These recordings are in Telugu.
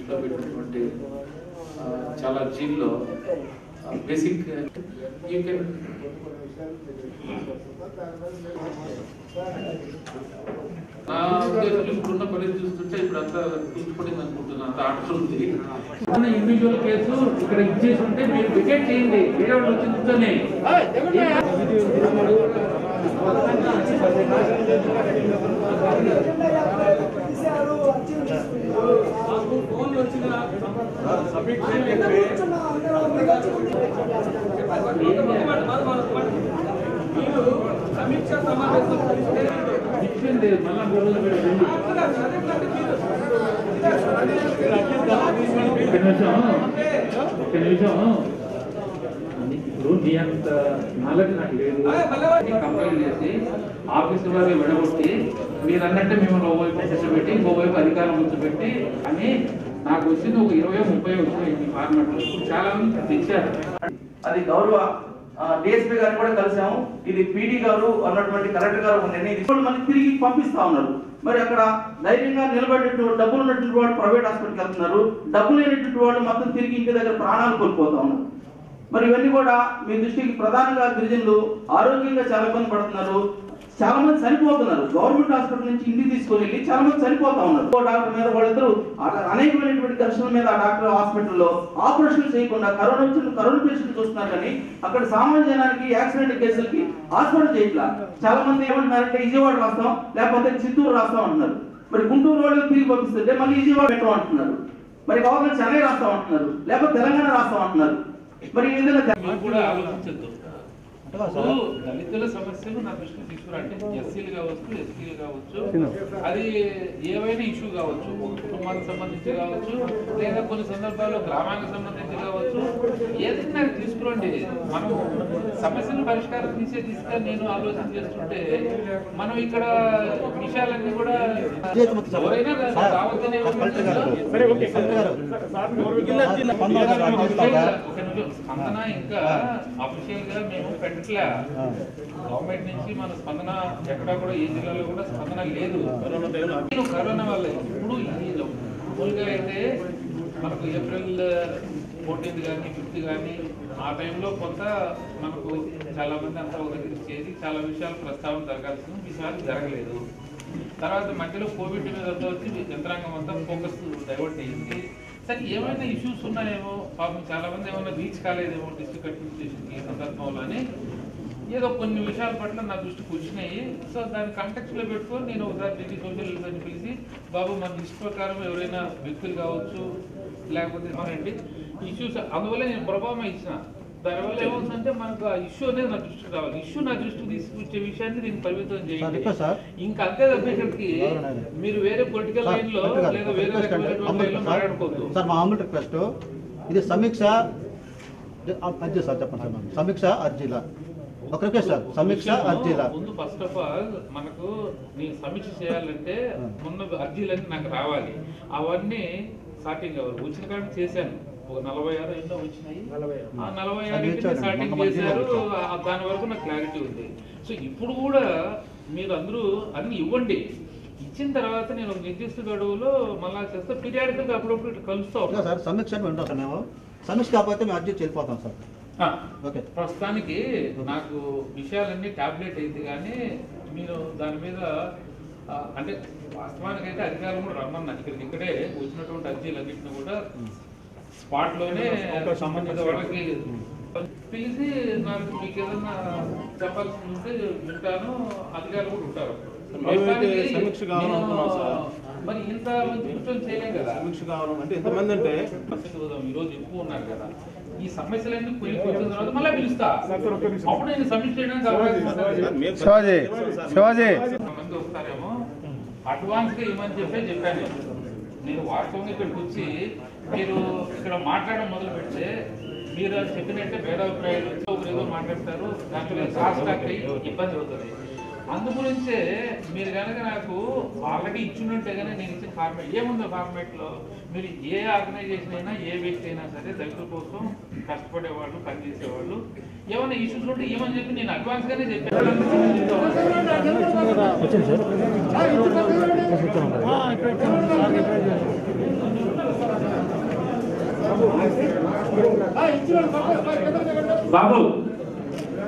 దృష్టిలో పెట్టినటువంటి చాలా జీల్లో బేసిక్ యూ కెన్ నా ఉద్దేశంలో ఇప్పుడున్న పరిస్థితి చూస్తుంటే ఇప్పుడు అంతా తీసుకుపడింది అనుకుంటున్నాను, అంత ఆర్డర్ ఉంది. ఇండివిజువల్ కేసు ఇక్కడ ఇచ్చేసి ఉంటే మీరు వికెట్ చేయండి, వేరే వాళ్ళు వచ్చి కూర్చొని సమీక్ష సమావేశం ఇచ్చింది. మళ్ళా 3 రోజులు పెట్టండి. ఒక నిమిషం ఇప్పుడు నీ అంత నాలెడ్జ్ నాకు లేదు. కంప్లైంట్ చేసి ఆఫీసు వారి విడగొట్టి మీరు అన్నట్టే మిమ్మల్ని ఓవైపు కూర్చోబెట్టి ఇంకోవైపు అధికారం కూర్చోబెట్టి అని నాకు వచ్చింది ఒక 20-30 వచ్చినాయి ఈ ఫార్మాట్. చాలా మంది తెచ్చారు. అది గౌరవ డిఎస్పీ గారిని కూడా కలిసాము. ఇది పీడీ గారు అన్నటువంటి కలెక్టర్ గారు మళ్ళీ తిరిగి పంపిస్తా ఉన్నారు. మరి అక్కడ ధైర్యంగా నిలబడేటువంటి డబ్బులు ఉన్నటువంటి వాడు ప్రైవేట్ హాస్పిటల్కి వెళ్తున్నారు, డబ్బులు లేనటువంటి వాళ్ళు మొత్తం తిరిగి ఇంటి దగ్గర ప్రాణాలు కోల్పోతా ఉన్నారు. మరి ఇవన్నీ కూడా మీ దృష్టికి ప్రధానంగా గిరిజనులు ఆరోగ్యంగా చాలా ఇబ్బంది పడుతున్నారు, చాలా మంది చనిపోతున్నారు. గవర్నమెంట్ హాస్పిటల్ నుంచి ఇంటికి తీసుకొని వెళ్ళి చాలా మంది చనిపోతా ఉన్నారు. డాక్టర్ మీద వాళ్ళిద్దరు అనేకమైనటువంటి ఘర్షణల మీద ఆ డాక్టర్ హాస్పిటల్లో ఆపరేషన్ చేయకుండా కరోనా పేషెంట్ చూస్తున్నారు. కానీ అక్కడ సామాన్య జనానికి యాక్సిడెంట్ కేసులకి హాస్పిటల్ చేయట్లా. చాలా మంది ఏమంటున్నారంటే విజయవాడ రాస్తాం లేకపోతే చిత్తూరు రాస్తాం అంటున్నారు. మరి గుంటూరు వాళ్ళకి తిరిగి పంపిస్తుంటే మళ్ళీ విజయవాడ పెట్టడం అంటున్నారు. మరి కావాలని చెన్నై రాస్తాం అంటున్నారు, లేకపోతే తెలంగాణ రాస్తాం అంటున్నారు. మరి ఈ విధంగా కూడా ఆలోచించద్దు. దళితుల సమస్యలు నా దృష్టికి తీసుకురంటే ఎస్సీలు కావచ్చు, ఎస్టీలు కావచ్చు, అది ఏవైనా ఇష్యూ కావచ్చు, ఒక కుటుంబానికి సంబంధించి కావచ్చు, లేదా కొన్ని సందర్భాల్లో గ్రామానికి సంబంధించి కావచ్చు, ఏదైనా తీసుకురండి. మనం సమస్యలు పరిష్కారం తీసుకొని నేను ఆలోచన చేస్తుంటే మనం ఇక్కడ విషయాలన్నీ కూడా ఎవరైనా రావద్దనే స్పందన ఇంకా అఫీషియల్ గా మేము పెట్టట్లే. గవర్నమెంట్ నుంచి మన స్పందన ఎక్కడా కూడా ఏ జిల్లాలో కూడా స్పందన లేదు. కరోనా వల్ల ఇప్పుడు మామూలుగా అయితే మనకు ఏప్రిల్ 14 కానీ 5 కానీ ఆ టైంలో కొంత మనకు చాలా మంది అంతా ఒక దగ్గర చేసి చాలా విషయాలు ప్రస్తావన జరగాల్సిన విషయాలు జరగలేదు. తర్వాత మధ్యలో కోవిడ్ మీద వచ్చి యంత్రాంగం అంతా ఫోకస్ డైవర్ట్ అయ్యింది. సరే ఏమైనా ఇష్యూస్ ఉన్నాయేమో, పాపం చాలా మంది ఏమైనా రీచ్ కాలేదేమో డిస్ట్రిక్ట్ అడ్మినిస్ట్రేషన్ ఈ సందర్భంలో అని ఏదో కొన్ని విషయాల పట్ల నా దృష్టికి వచ్చినాయి. సో దాన్ని కాంటాక్ట్ లో పెట్టుకొని నేను ఒకసారి ఢిల్లీ సోషల్ వెల్ఫేర్ని పిలిచి, బాబు మన లిస్ట్ ప్రకారం ఎవరైనా వ్యక్తులు కావచ్చు లేకపోతే మనండి ఇష్యూస్, అందువల్ల నేను ప్రభావం ఇచ్చిన. దానివల్ల ఏమవుతుందంటే మనకు ఆ ఇష్యూ అనేది నా దృష్టికి రావాలి. ఇష్యూ నా దృష్టికి తీసుకొచ్చే విషయాన్ని దీన్ని పరిమితం చేయండి. ఇంకా అంతే తప్ప ఇక్కడికి మీరు వేరే పొలిటికల్ లైన్ లో లేదా వేరే మాట్లాడుకోవద్దు. సార్ మా ఆమ్లెట్ రిక్వెస్ట్, ఇది సమీక్ష అర్జీ సార్ చెప్పండి సార్. సమీక్ష అర్జీలా ఒక రిక్వెస్ట్ సార్, సమీక్ష అర్జీలా ముందు ఫస్ట్ ఆఫ్ ఆల్ మనకు నేను సమీక్ష చేయాలంటే ముందు అర్జీలన్నీ నాకు రావాలి. అవన్నీ సార్టింగ్ అవ్వాలి. వచ్చిన కాడ చేశాను, ఒక 46 ఎన్నో వచ్చినాయి. ఆ 46 స్టార్టింగ్ చేశారు. దాని వరకు నాకు క్లారిటీ ఉంది. సో ఇప్పుడు కూడా మీరు అందరూ అన్ని ఇవ్వండి. ఇచ్చిన తర్వాత నేను ఒక నిర్దిష్ట గడువులో మళ్ళా చేస్తే పీరియాడికల్ గా అప్పుడప్పుడు ఇట్లా కలుస్తాం సార్. సమీక్ష వింటాం సార్. మేము సమీక్ష కాకపోతే మేము అర్జీ వెళ్ళిపోతాం సార్. ఓకే, ప్రస్తుతానికి నాకు విషయాలన్నీ టాబ్లెట్ అయింది. కానీ మీరు దాని మీద అంటే వాస్తవానికి అయితే అధికారులు కూడా రమ్మన్నారు. ఇక్కడే వచ్చినటువంటి అర్జీలన్నింటినీ కూడా స్పాట్ లోనే సంబంధిత వాళ్ళకి పిలిచి నాకు మీకు ఏదన్నా చెప్పాల్సి ఉంటే వింటాను. అధికారులు కూడా ఉంటారు. మరి ఇంత కూర్చొని చేయలేం కదా. సమీక్ష కావాలంటే ఎంతమంది అంటే ఈరోజు ఎక్కువ ఉన్నారు కదా. ఈ సమస్యలన్నీ కూర్చున్న తర్వాత మళ్ళీ పిలుస్తా, అప్పుడు నేను సమీక్ష చేయడానికి మంది వస్తారేమో. అడ్వాన్స్ గా ఇవ్వమని చెప్పాను. నేను వాస్తవంగా ఇక్కడికి వచ్చి మీరు ఇక్కడ మాట్లాడడం మొదలు పెడితే మీరు చెప్పినట్టే భేదాభిప్రాయాలు వచ్చి ఒకరు ఏదో మాట్లాడతారు, దాంట్లో కాస్ట్ అయ్యి ఇబ్బంది అవుతుంది. అందుగురించే మీరు కనుక నాకు ఆల్రెడీ ఇచ్చినట్టే కానీ నేను ఇచ్చిన ఫార్మేట్ ఏముందో ఫార్మేట్లో మీరు ఏ ఆర్గనైజేషన్ అయినా ఏ వ్యక్తి అయినా సరే దళితుల కోసం కష్టపడేవాళ్ళు పనిచేసేవాళ్ళు ఏమైనా ఇష్యూస్ ఉంటే ఏమని చెప్పి నేను అడ్వాన్స్ గానే చెప్పాను. బాబు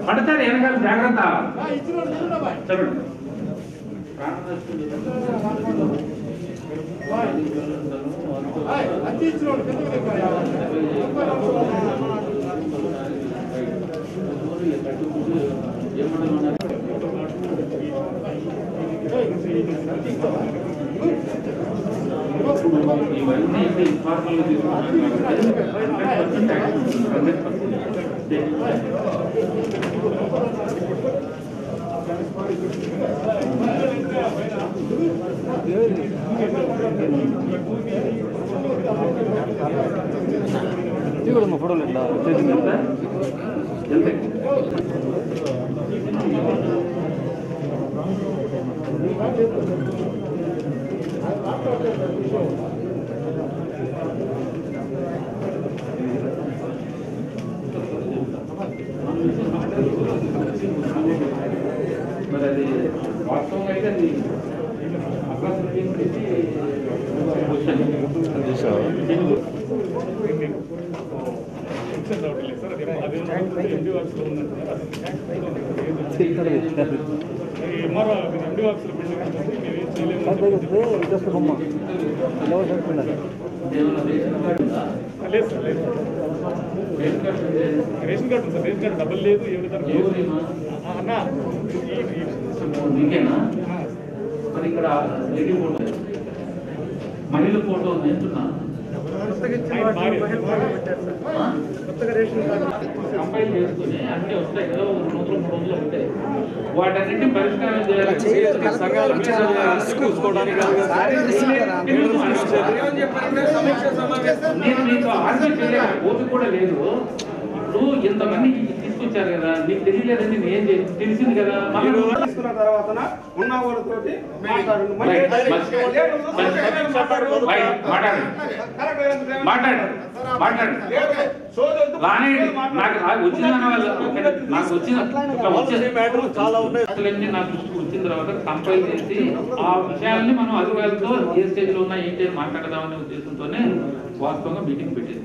పడతారు వెనకాల జాగ్రత్త. చెప్పండి. ఇవన్నీ ఇన్ఫార్మల్ ఫోటోలు మరి అది వాస్తవం అయితే అది ration card sir, ration card డబ్బులు లేదు. మీకేనా? మరి ఇక్కడ లేడీ ఫోటో, మహిళ ఫోటో ఎంతున్నా కంపైల్ చేసుకుని అన్ని వస్తాయి కదా, 2 రోజులు 3 రోజులు ఉంటాయి. వాటన్నిటిని పరిష్కారం చేయాలి. నేను మీకు ఆర్గ్యూ చేయలేదు, ఓపిక కూడా లేదు. ఇప్పుడు ఇంతమందికి తీసుకొచ్చారు కదా, మీకు తెలియలేదని నేను ఏం తెలిసింది కదా. తీసుకున్న తర్వాత ఉన్న వాళ్ళతోటి నా దృష్టికి వచ్చిన తర్వాత కంపైల్ చేసి ఆ విషయాన్ని మనం అధికారులతో ఏ స్టేజ్ లో ఉన్నా ఏంటి మాట్లాడదామనే ఉద్దేశంతోనే వాస్తవంగా మీటింగ్ పెట్టింది.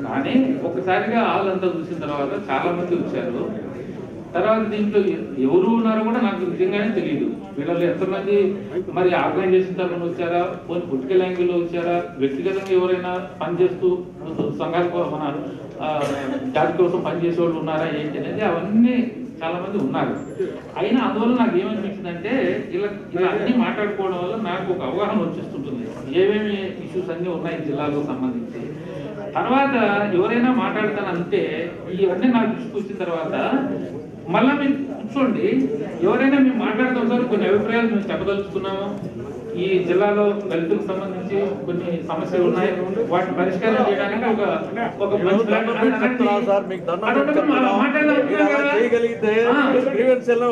కానీ ఒకసారిగా వాళ్ళంతా చూసిన తర్వాత చాలా మంది వచ్చారు. తర్వాత దీంట్లో ఎవరు ఉన్నారో కూడా నాకు నిజంగానే తెలియదు. వీళ్ళలో ఎంతమంది మరి ఆర్గనైజేషన్ తరఫున వచ్చారా, కొన్ని పొలిటికల్ యాంగిల్లో వచ్చారా, వ్యక్తిగతంగా ఎవరైనా పనిచేస్తూ సంఘాల మన జాతి కోసం పనిచేసే వాళ్ళు ఉన్నారా ఏంటి అనేది అవన్నీ చాలా మంది ఉన్నారు. అయినా అందువల్ల నాకు ఏమనిపించిందంటే ఇలా అన్ని మాట్లాడుకోవడం వల్ల నాకు ఒక అవగాహన వచ్చేస్తుంటుంది ఏమేమి ఇష్యూస్ అన్నీ ఉన్నాయి జిల్లాకు సంబంధించి. తర్వాత ఎవరైనా మాట్లాడతానంటే ఇవన్నీ నాకు దృష్టికి వచ్చిన తర్వాత మళ్ళా మేము కూర్చోండి, ఎవరైనా మేము మాట్లాడుతుంటారు, కొన్ని అభిప్రాయాలు మేము చెప్పదలుచుకున్నాము. ఈ జిల్లాలో దళితులకు సంబంధించి కొన్ని సమస్యలు ఉన్నాయి, వాటిని పరిష్కారం చేయడానికి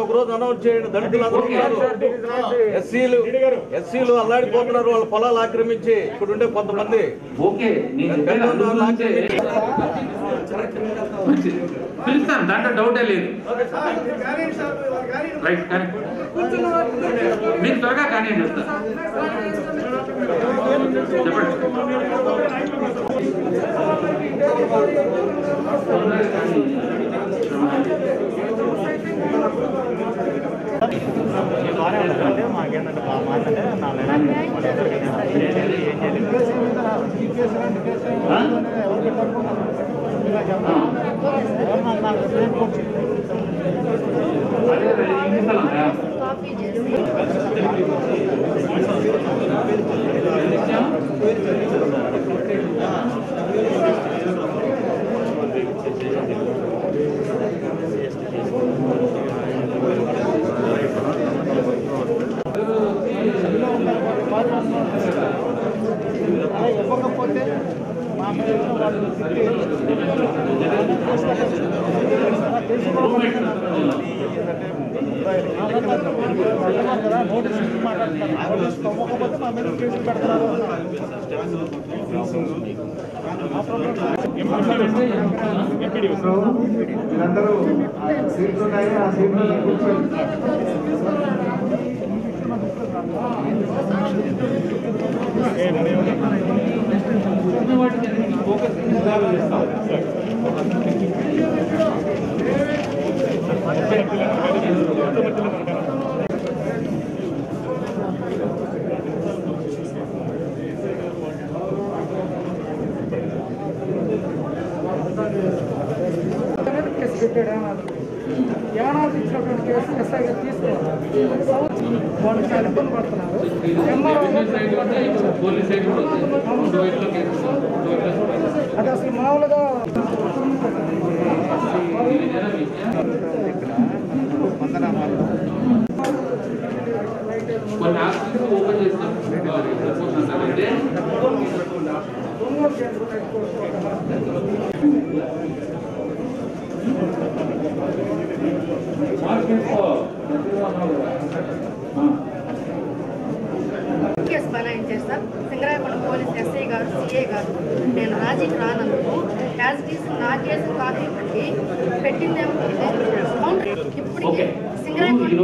ఒకరోజు అనౌన్స్ చేయండి. దళితులు ఎస్సీలు అల్లాడిపోతున్నారు, వాళ్ళ పొలాలు ఆక్రమించి ఇక్కడ ఉండే కొంతమంది. ఓకే పిలుస్తాను, దాంట్లో డౌటే లేదు. రైట్, కానీ మీరు త్వరగా కానీ చెప్తాను. చెప్పండి. మాకేంటంటే బాగా మాట్లాడే ఇవ్వకపోతే మీరందరూ సీట్లు ఉన్నాయి, ఆ సీట్లు కూర్చోండి. ఫోకస్ యానాది ఇచ్చినటువంటి కేసు ఎస్ఐగా తీసుకోవాలి వాళ్ళు చాలా ఇబ్బంది పడుతున్నారు. అది అసలు మామూలుగా ఓపెన్ చేస్తాం. కేసు బనాయించారు సార్. సింగరాయపల్లి పోలీస్ ఎస్ఐ గారు, సిఐ గారు నేను రాజీకి రానందుకు యాజ్ ఇట్ ఈస్ నా కేసు కాపీ పెట్టిందేమో ఇప్పటికీ సింగరాయపల్లి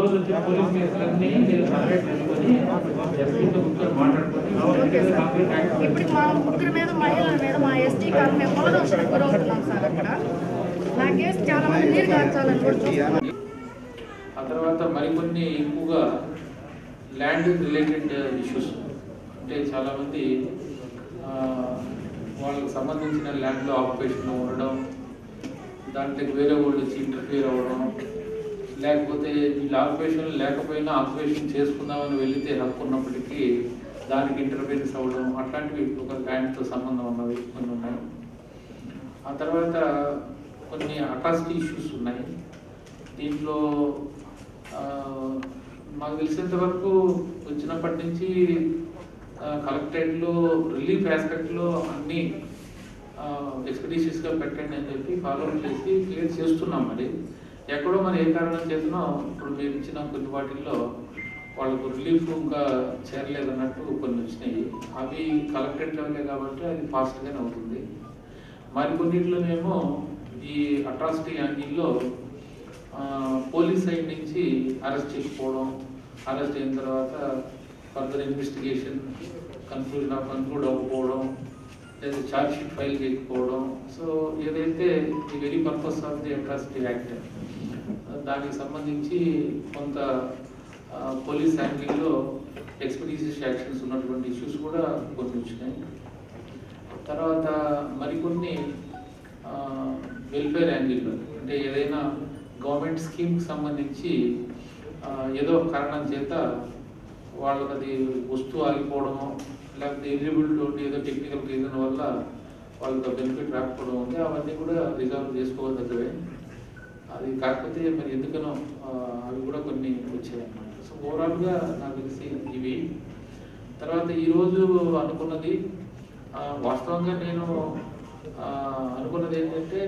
ఇప్పటికి మా ముగ్గురు మీద మహిళల మీద మా ఎస్టీ కాలం మేము పొలదోషానికి గురవుతున్నాం సార్. అక్కడ నా కేసు చాలా మంది నీరు కార్చాలని కూడా చూస్తున్నాం. ఆ తర్వాత మరికొన్ని ఎక్కువగా ల్యాండ్ రిలేటెడ్ ఇష్యూస్ అంటే చాలామంది వాళ్ళకి సంబంధించిన ల్యాండ్లో ఆక్యుపేషన్ ఉండడం, దాంట్లోకి వేరే వాళ్ళు వచ్చి ఇంటర్ఫియర్ అవ్వడం, లేకపోతే వీళ్ళ ఆక్యుపేషన్ లేకపోయినా ఆక్యుపేషన్ చేసుకుందామని వెళితే హక్కు ఉన్నప్పటికీ దానికి ఇంటర్ఫియరెన్స్ అవ్వడం, అట్లాంటివి ఒక ల్యాండ్తో సంబంధం ఉన్నవి కొన్ని ఉన్నాయి. ఆ తర్వాత కొన్ని అట్రాసిటీ ఇష్యూస్ ఉన్నాయి. దీంట్లో మాకు తెలిసినంత వరకు వచ్చినప్పటి నుంచి కలెక్టరేట్లో రిలీఫ్ ఆస్పెక్ట్లో అన్నీ ఎక్స్పెడిషియస్గా పెట్టండి అని చెప్పి ఫాలోఅప్ చేసి క్లియర్ చేస్తున్నాం. మరి ఎక్కడో మరి ఏ కారణం చేసినా ఇప్పుడు మీరు ఇచ్చిన కొన్ని వాటిల్లో వాళ్ళకు రిలీఫ్ ఇంకా చేరలేదన్నట్టు కొన్ని వచ్చినాయి. అవి కలెక్టరేట్ లెవెలే కాబట్టి అది ఫాస్ట్గానే అవుతుంది. మరికొన్నిట్లోనేమో ఈ అట్రాసిటీ యాంగిల్లో పోలీస్ సైడ్ నుంచి అరెస్ట్ చేయకపోవడం, అరెస్ట్ అయిన తర్వాత ఫర్దర్ ఇన్వెస్టిగేషన్ కన్క్లూడ్ అవ్వకపోవడం, లేదా ఛార్జ్ షీట్ ఫైల్ చేయకపోవడం. సో ఏదైతే the very purpose of the atrocity act దానికి సంబంధించి కొంత పోలీస్ యాంగిల్లో ఎక్స్పెడిషియస్ యాక్షన్స్ ఉన్నటువంటి ఇష్యూస్ కూడా కొన్ని వచ్చినాయి. తర్వాత మరికొన్ని వెల్ఫేర్ యాంగిల్లో అంటే ఏదైనా గవర్నమెంట్ స్కీమ్కి సంబంధించి ఏదో కారణం చేత వాళ్ళకి అది వస్తువు ఆగిపోవడము, లేకపోతే ఎలిజిబిలిటీ ఏదో టెక్నికల్ రీజన్ వల్ల వాళ్ళకి బెనిఫిట్ రాకపోవడం ఉంది. అవన్నీ కూడా రిజాల్వ్ చేసుకోవద్దవే. అది కాకపోతే మరి ఎందుకనో అవి కూడా కొన్ని వచ్చాయి అన్నమాట. సో ఓవరాల్గా నాకు తెలిసి ఇవి. తర్వాత ఈరోజు అనుకున్నది వాస్తవంగా నేను అనుకున్నది ఏంటంటే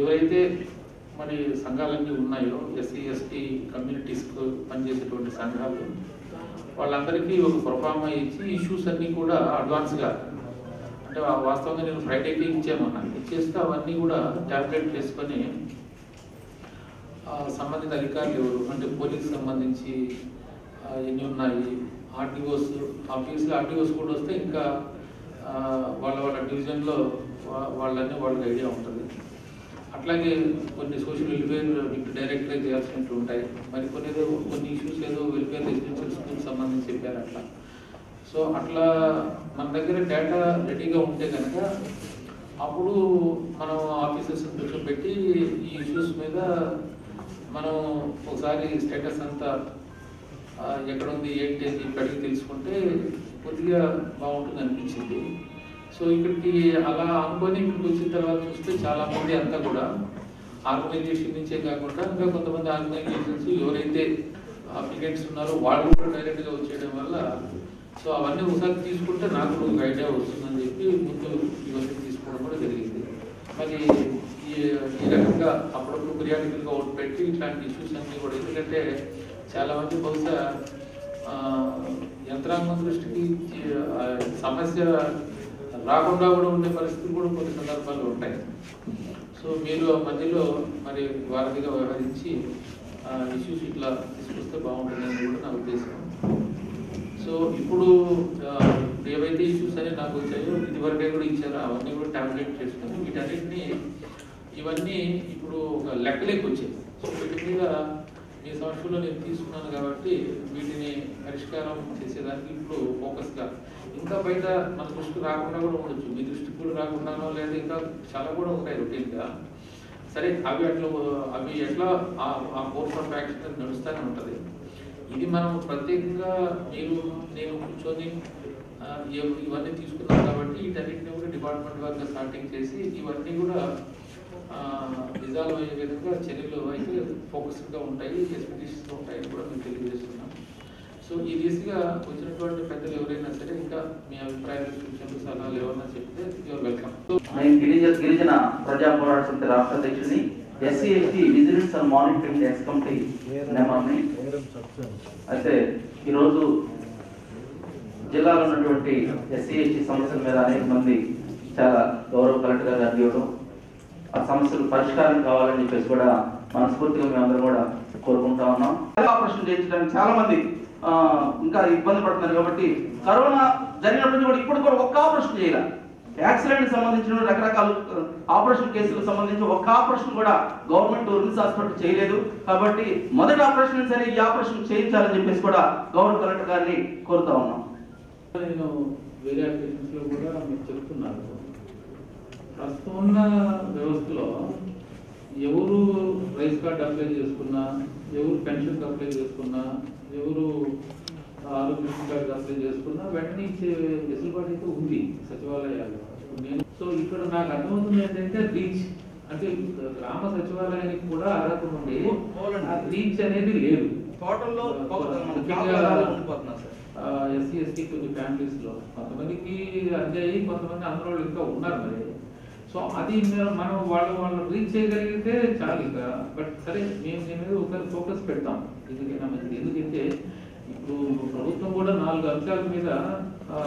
ఎవరైతే మరి సంఘాలన్నీ ఉన్నాయో ఎస్సీ ఎస్టీ కమ్యూనిటీస్కు పనిచేసేటువంటి సంఘాలు వాళ్ళందరికీ ఒక ప్రొఫార్మా ఇచ్చి ఇష్యూస్ అన్నీ కూడా అడ్వాన్స్గా అంటే వాస్తవంగా నేను ఫ్రైడేకి ఇచ్చామన్నా ఇచ్చేస్తే అవన్నీ కూడా టాబ్లెట్ వేసుకొని సంబంధిత అధికారులు ఎవరు అంటే పోలీస్ సంబంధించి ఎన్ని ఉన్నాయి, ఆర్టీఓస్ ఆబ్వియస్లీ ఆర్టీఓస్ కూడా వస్తే ఇంకా వాళ్ళ డివిజన్లో వాళ్ళకి ఐడియా ఉంటుంది. అట్లాగే కొన్ని సోషల్ వెల్ఫేర్ డైరెక్ట్గా చేయాల్సినట్టు ఉంటాయి. మరి కొన్ని ఇష్యూస్ ఏదో వెల్ఫేర్ రెసిడెన్షియల్ స్కూల్కి సంబంధించి చెప్పారు అట్లా. సో అట్లా మన దగ్గర డేటా రెడీగా ఉంటే కనుక అప్పుడు మనం ఆఫీసర్స్ కూర్చోబెట్టి ఈ ఇష్యూస్ మీద మనం ఒకసారి స్టేటస్ అంతా ఎక్కడ ఉంది ఏంటి అని ఇప్పటికీ తెలుసుకుంటే కొద్దిగా బాగుంటుంది అనిపించింది. సో ఇక్కడికి అలా అనుకొని ఇక్కడికి వచ్చిన తర్వాత చూస్తే చాలామంది అంతా కూడా ఆర్గనైజేషన్ నుంచే కాకుండా ఇంకా కొంతమంది ఆర్గనైజేషన్స్ ఎవరైతే అప్లికెంట్స్ ఉన్నారో వాళ్ళు కూడా డైరెక్ట్గా వచ్చేయడం వల్ల సో అవన్నీ ఒకసారి తీసుకుంటే నాకు ఒక ఐడియా వస్తుందని చెప్పి ముందు ఇవన్నీ తీసుకోవడం కూడా జరిగింది. మరి ఈ రకంగా అప్పుడప్పుడు పీరియాడికల్గా అవుట్ పెట్టి ఇట్లాంటి ఇష్యూస్ అన్నీ కూడా ఎందుకంటే చాలామంది బహుశా యంత్రాంగం దృష్టికి సమస్య రాకుండా కూడా ఉండే పరిస్థితులు కూడా కొన్ని సందర్భాలు ఉంటాయి. సో మీరు మధ్యలో మరి వారధిగా వ్యవహరించి ఇష్యూస్ ఇట్లా తీసుకొస్తే బాగుంటుందని కూడా నా ఉద్దేశం. సో ఇప్పుడు ఏవైతే ఇష్యూస్ అని నాకు వచ్చాయో ఇది ఇదివరకే కూడా ఇచ్చారు, అవన్నీ కూడా టాబ్లెట్ చేసుకుని వీటన్నిటిని ఇవన్నీ ఇప్పుడు ఒక లెక్కలేకి వచ్చాయి. సో వీటి మీద మీ సమస్యలో నేను తీసుకున్నాను కాబట్టి వీటిని పరిష్కారం చేసేదానికి ఇప్పుడు ఫోకస్గా ఇంకా బయట మన దృష్టికి రాకుండా కూడా ఉండొచ్చు, మీ దృష్టికి కూడా రాకుండానో లేదా ఇంకా చాలా కూడా ఉంటాయి రొటీన్గా. సరే అవి ఎట్లా ఆ కోర్స్ ఆఫ్ యాక్షన్ నడుస్తూనే ఉంటుంది. ఇది మనం ప్రత్యేకంగా నేను కూర్చొని ఇవన్నీ తీసుకున్నాం కాబట్టి వీటన్నిటిని కూడా డిపార్ట్మెంట్ వారిగా స్టార్టింగ్ చేసి ఇవన్నీ కూడా రిజాల్వ్ అయ్యే విధంగా చర్యలు అయితే ఫోకస్డ్గా ఉంటాయి, ఎక్స్పెక్టేషన్స్తో ఉంటాయని కూడా మేము తెలియజేస్తున్నాం. సో ఈ దిశగా వచ్చినటువంటి పెద్దలు ఎవరైనా సరే ఇంకా మీ అభిప్రాయాలు, సూచనలు, సలహాలు ఏమన్నా చెప్తే యువర్ వెల్కమ్. నేను గిరిజన ప్రజా పోరాట సమితి రాష్ట్ర అధ్యక్షుని, SC ST vigilance and monitoring X committee నెంబర్ని. అయితే ఈరోజు జిల్లాలో ఉన్నటువంటి ఎస్సీ ఎస్టీ సమస్యల మీద అనేక మంది చాలా గౌరవ కలెక్టర్ గారు ఇవ్వడం, ఆ సమస్యలు పరిష్కారం కావాలని చెప్పేసి కూడా మనస్ఫూర్తిగా మేమందరం కూడా కోరుకుంటా ఉన్నాం. ఆపరేషన్ చేయించడానికి చాలా మంది ఇంకా ఇబ్బంది పడుతున్నారు కాబట్టి కరోనా జరిగినప్పుడు కూడా ఇప్పుడు కూడా ఒక్క ఆపరేషన్ చేయాలి. యాక్సిడెంట్ సంబంధించిన రకరకాల ఆపరేషన్ కేసులకు సంబంధించి ఒక్క ఆపరేషన్ కూడా గవర్నమెంట్ రిమ్స్ హాస్పిటల్ చేయలేదు. కాబట్టి మొదటి ఆపరేషన్ సరే ఈ ఆపరేషన్ చేయించాలని చెప్పేసి కూడా గౌరవ కలెక్టర్ గారిని కోరుతా ఉన్నాం. నేను వేరే అప్లికేషన్స్ లో కూడా మీకు చెప్తున్నాను, ప్రస్తుతం ఉన్న వ్యవస్థలో ఎవరు రైస్ కార్డ్ అప్లై చేసుకున్నా, ఎవరు పెన్షన్ అప్లై చేసుకున్నా, ఎవరు ఆరోగ్యశ్రీ కార్డు అప్లై చేసుకున్నా వెంటనే ఇచ్చే వెసులుబాటు అయితే ఉంది సచివాలయాలు. సో ఇక్కడ నాకు అర్థమవుతుంది ఏంటంటే రీచ్ అంటే గ్రామ సచివాలయానికి కూడా అర్హత ఉంది, రీచ్ అనేది లేదు. ఎస్సీ ఎస్టీ కొన్ని ఫ్యామిలీస్ లో కొంతమందికి అందాయి, కొంతమంది అందరూ ఇంకా ఉన్నారు మరి. సో అది మనం వాళ్ళు రీచ్ చేయగలిగితే చాలు ఇంకా. బట్ సరే మేము దీని మీద ఒకసారి ఫోకస్ పెడతాం. ఎందుకైనా మంచిది, ఎందుకంటే ఇప్పుడు ప్రభుత్వం కూడా 4 అంశాల మీద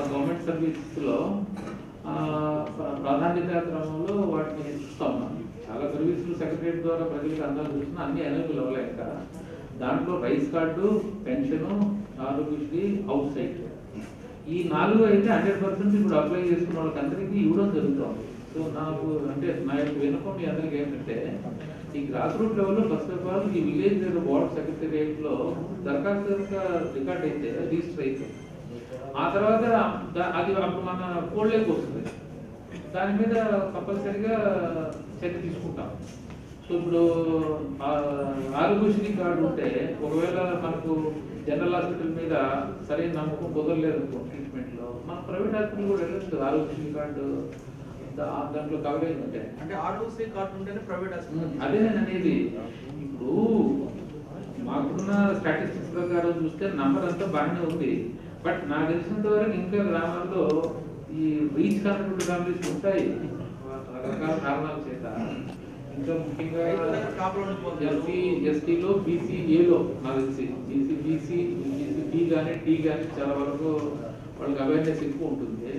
గవర్నమెంట్ సర్వీసెస్ లో ప్రాధాన్యత క్రమంలో వాటిని చూస్తాం. చాలా సర్వీసులు సెక్రటరీ ద్వారా ప్రజలకు అందాలు చూసినా అన్ని ఎనేబుల్ అవ్వలేక దాంట్లో rice card, pension, Aarogyasri, out side ఈ 4 అయితే 100% ఇప్పుడు అప్లై చేసుకున్న వాళ్ళకి అందరికీ ఇవ్వడం జరుగుతుంది. సో నాకు అంటే నా యొక్క వినపం మీ అందరికీ ఏంటంటే ఈ గ్రాస్ రూట్ లెవెల్లో ఫస్ట్ ఆఫ్ ఆల్ ఈ విలేజ్ వార్డ్ సెక్రటేరియట్ లో దరఖాస్తు రికార్డ్ అయితే రిజిస్టర్ అయితే ఆ తర్వాత అది అప్పుడు మన కోడ్లోకి వస్తుంది, దాని మీద కంపల్సరీగా చర్య తీసుకుంటాం. సో ఇప్పుడు ఆరోగ్యశ్రీ కార్డు ఉంటే ఒకవేళ మనకు జనరల్ హాస్పిటల్ మీద సరైన నమ్మకం కుదరలేదు ట్రీట్మెంట్ లో, మన ప్రైవేట్ హాస్పిటల్ కూడా వెళ్ళొచ్చు. ఆరోగ్యశ్రీ కార్డు దాంట్లో కవరేజ్ ఉంటే అంటే ఆరోగ్యశ్రీ కార్డు ఉంటేనే ప్రైవేట్ హాస్పిటల్. అదే నేను అనేది. ఇప్పుడు మాకున్న స్టాటిస్టిక్స్ ప్రకారం చూస్తే నంబర్ అంతా బాగానే ఉంది. బట్ నాకు తెలిసినంత వరకు ఇంకా గ్రామాల్లో ఈ రీచ్ కానటువంటి ఫ్యామిలీస్ ఉంటాయి రకరకాల కారణాల చేత. ఇంకా ముఖ్యంగా ఎస్టీలో బీసీఏలో నాకు తెలిసి బీసీ బీ కానీ టీ కానీ చాలా వరకు వాళ్ళకి అవేర్నెస్ ఎక్కువ ఉంటుంది.